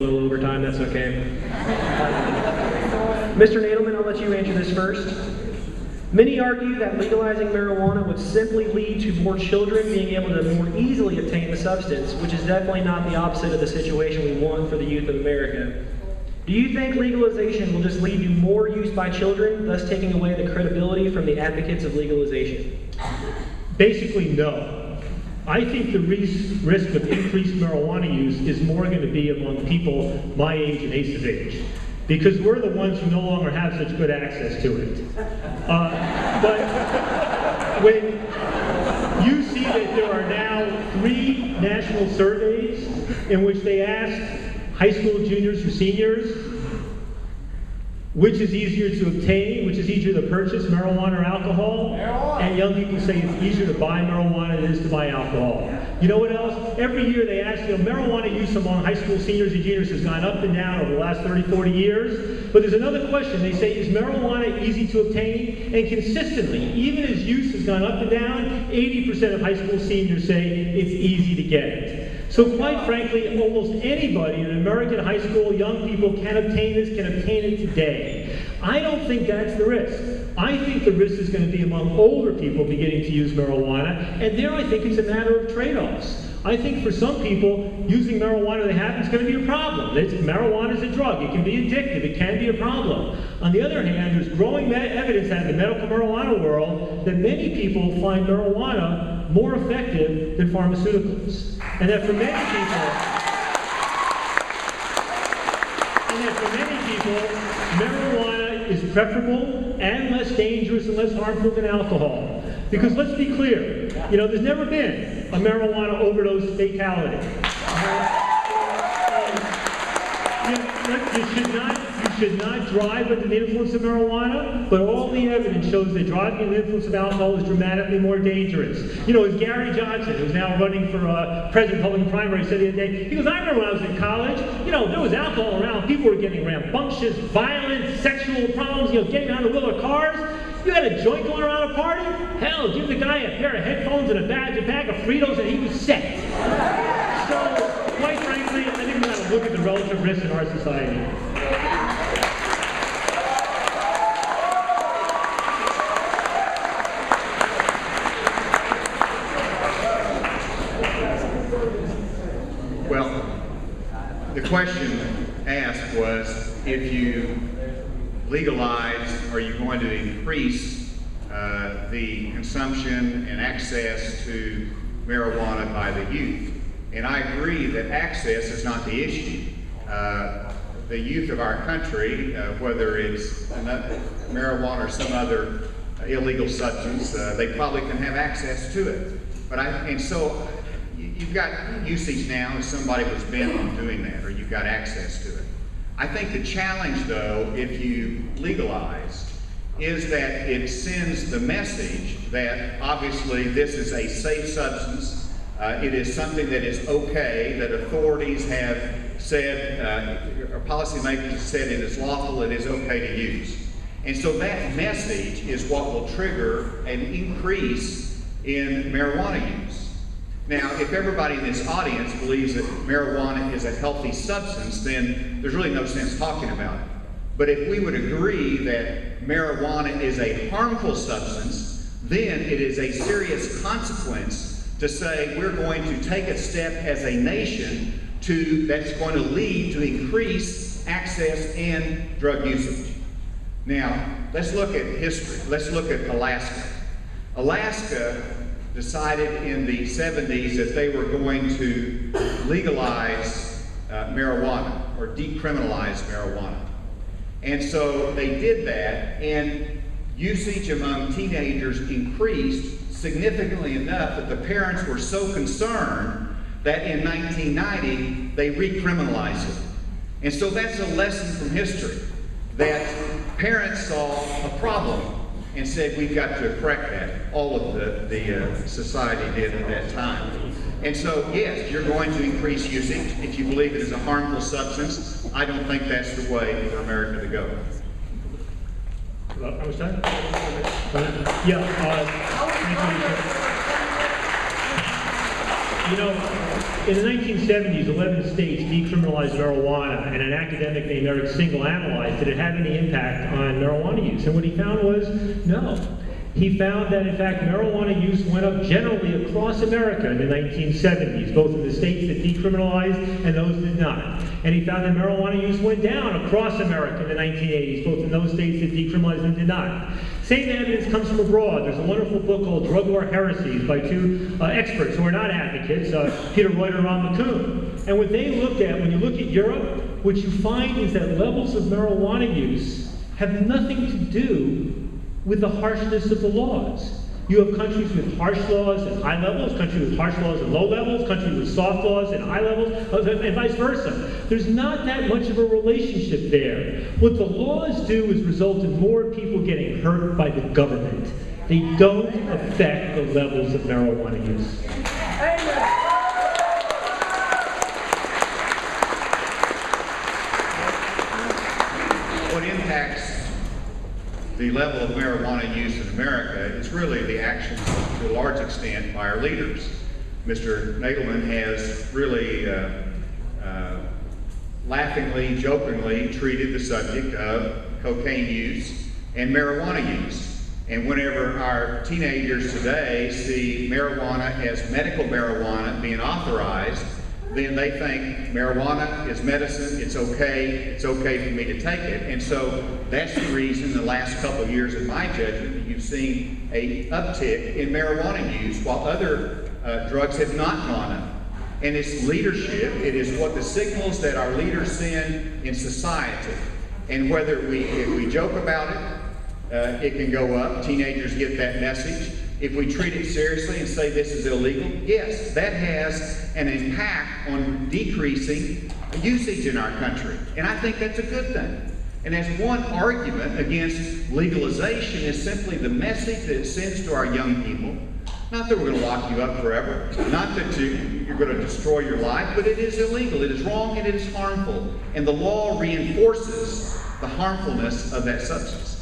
A little overtime, that's okay. Mr. Nadelmann, I'll let you answer this first. Many argue that legalizing marijuana would simply lead to more children being able to more easily obtain the substance, which is definitely not the opposite of the situation we want for the youth of America. Do you think legalization will just lead to more use by children, thus taking away the credibility from the advocates of legalization? Basically, no. I think the risk of increased marijuana use is more going to be among people my age and Asa's age, because we're the ones who no longer have such good access to it. But when you see that there are now 3 national surveys in which they asked high school juniors or seniors which is easier to obtain, which is easier to purchase, marijuana or alcohol? And young people say it's easier to buy marijuana than it is to buy alcohol. You know what else? Every year they ask, marijuana use among high school seniors and juniors has gone up and down over the last 30, 40 years. But there's another question. They say, is marijuana easy to obtain? And consistently, even as use has gone up and down, 80% of high school seniors say it's easy to get it. So quite frankly, almost anybody in an American high school, young people can obtain this, can obtain it today. I don't think that's the risk. I think the risk is going to be among older people beginning to use marijuana, and there I think it's a matter of trade-offs. I think for some people, using marijuana they have is going to be a problem. Marijuana is a drug. It can be addictive. It can be a problem. On the other hand, there's growing evidence out of the medical marijuana world that many people find marijuana more effective than pharmaceuticals. And that for many people, marijuana is preferable and less dangerous and less harmful than alcohol. Because let's be clear, there's never been a marijuana overdose fatality. You should not drive under the influence of marijuana, but all the evidence shows that driving under the influence of alcohol is dramatically more dangerous. As Gary Johnson, who's now running for president of Republican primary, said the other day, he goes, I remember when I was in college, there was alcohol around, people were getting rambunctious, violent, sexual problems, getting on the wheel of cars. You had a joint going around a party? Hell, give the guy a pair of headphones and a bag of Fritos and he was set. So, quite frankly, I think we got to look at the relative risks in our society. Well, the question asked was, if you legalize, are you going to increase the consumption and access to marijuana by the youth? And I agree that access is not the issue. The youth of our country, whether it's marijuana or some other illegal substance, they probably can have access to it. So you've got usage now if somebody was bent on doing that, or you've got access to it. I think the challenge, though, if you legalize, is that it sends the message that obviously this is a safe substance. It is something that is okay, that authorities have said, or policymakers have said it is lawful, it is okay to use. And so that message is what will trigger an increase in marijuana use. Now, if everybody in this audience believes that marijuana is a healthy substance, then there's really no sense talking about it. But if we would agree that marijuana is a harmful substance, then it is a serious consequence to say we're going to take a step as a nation that's going to lead to increased access and drug usage. Now, let's look at history. Let's look at Alaska. Alaska decided in the 70s that they were going to legalize marijuana or decriminalize marijuana. And so they did that, and usage among teenagers increased significantly enough that the parents were so concerned that in 1990 they recriminalized it. And so that's a lesson from history, that parents saw a problem and said we've got to correct that. All of the society did at that time. And so, yes, you're going to increase usage if you believe it is a harmful substance. I don't think that's the way for America to go. How much time? Thank you. In the 1970s, 11 states decriminalized marijuana, and an academic named Eric Single analyzed did it have any impact on marijuana use. And what he found was no. He found that, in fact, marijuana use went up generally across America in the 1970s, both in the states that decriminalized and those that did not. And he found that marijuana use went down across America in the 1980s, both in those states that decriminalized and did not. Same evidence comes from abroad. There's a wonderful book called Drug War Heresies by two experts who are not advocates, Peter Reuter and Ron McCune. And what they looked at, when you look at Europe, what you find is that levels of marijuana use have nothing to do with the harshness of the laws. You have countries with harsh laws and high levels, countries with harsh laws and low levels, countries with soft laws and high levels, and vice versa. There's not that much of a relationship there. What the laws do is result in more people getting hurt by the government. They don't affect the levels of marijuana use. What impacts the level of marijuana use in America is really the actions, to a large extent, by our leaders. Mr. Nadelmann has really laughingly, jokingly treated the subject of cocaine use and marijuana use. And whenever our teenagers today see marijuana as medical marijuana being authorized, then they think marijuana is medicine, it's okay for me to take it. And so that's the reason the last couple of years, in my judgment, you've seen an uptick in marijuana use while other drugs have not gone up. And it's leadership, it is what the signals that our leaders send in society. And whether if we joke about it, it can go up, teenagers get that message. If we treat it seriously and say this is illegal, yes, that has an impact on decreasing usage in our country. And I think that's a good thing. And as one argument against legalization is simply the message that it sends to our young people. Not that we're going to lock you up forever, not that you're going to destroy your life, but it is illegal, it is wrong, and it is harmful. And the law reinforces the harmfulness of that substance.